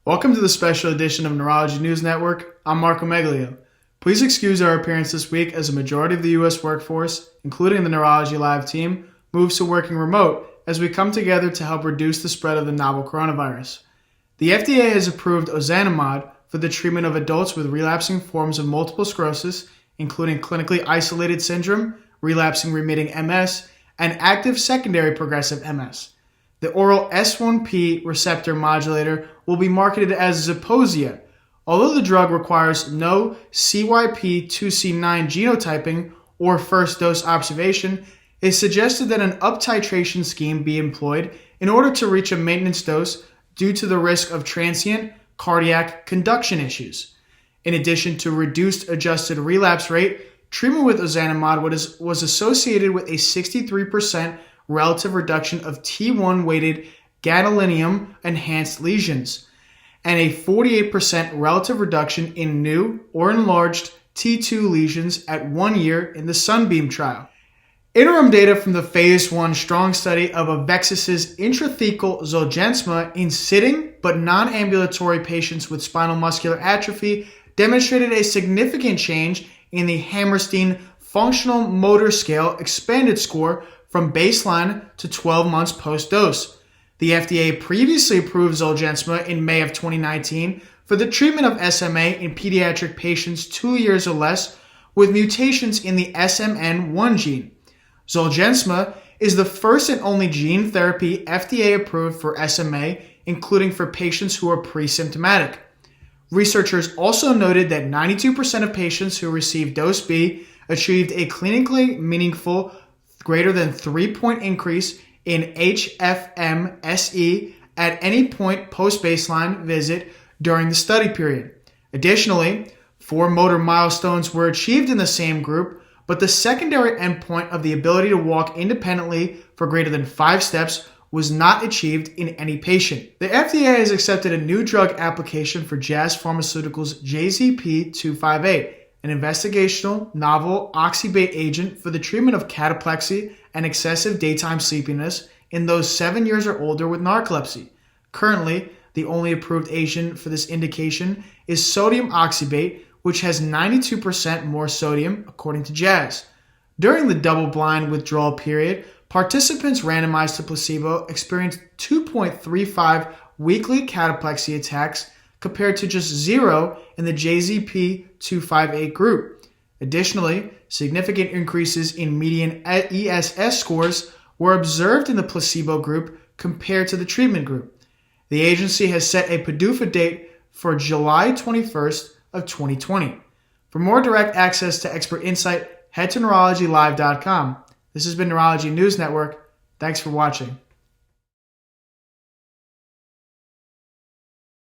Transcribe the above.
Welcome to the special edition of Neurology News Network. I'm Marco Meglio. Please excuse our appearance this week as a majority of the U.S. workforce, including the Neurology Live team, moves to working remote as we come together to help reduce the spread of the novel coronavirus. The FDA has approved Ozanam for the treatment of adults with relapsing forms of multiple sclerosis, including clinically isolated syndrome, relapsing remitting MS, and active secondary progressive MS. The oral S1P receptor modulator will be marketed as Zeposia. Although the drug requires no CYP2C9 genotyping or first dose observation, it is suggested that an up-titration scheme be employed in order to reach a maintenance dose due to the risk of transient cardiac conduction issues. In addition to reduced adjusted relapse rate, treatment with ozanimod was associated with a 63% relative reduction of T1-weighted gadolinium-enhanced lesions and a 48% relative reduction in new or enlarged T2 lesions at 1 year in the Sunbeam trial. Interim data from the Phase 1 STRONG study of Avexis' intrathecal Zolgensma in sitting but non-ambulatory patients with spinal muscular atrophy demonstrated a significant change in the Hammerstein Functional Motor Scale Expanded Score from baseline to 12 months post-dose. The FDA previously approved Zolgensma in May of 2019 for the treatment of SMA in pediatric patients 2 years or less with mutations in the SMN1 gene. Zolgensma is the first and only gene therapy FDA approved for SMA, including for patients who are pre-symptomatic. Researchers also noted that 92% of patients who received dose B achieved a clinically meaningful greater than 3-point increase in HFMSE at any point post-baseline visit during the study period. Additionally, 4 motor milestones were achieved in the same group, but the secondary endpoint of the ability to walk independently for greater than 5 steps was not achieved in any patient. The FDA has accepted a new drug application for Jazz Pharmaceuticals' JZP-258, an investigational novel oxybate agent for the treatment of cataplexy and excessive daytime sleepiness in those 7 years or older with narcolepsy. Currently, the only approved agent for this indication is sodium oxybate, which has 92% more sodium, according to Jazz. During the double-blind withdrawal period, participants randomized to placebo experienced 2.35 weekly cataplexy attacks compared to just 0 in the JZP-258 group. Additionally, significant increases in median ESS scores were observed in the placebo group compared to the treatment group. The agency has set a PDUFA date for July 21st of 2020. For more direct access to expert insight, head to neurologylive.com. This has been Neurology News Network. Thanks for watching.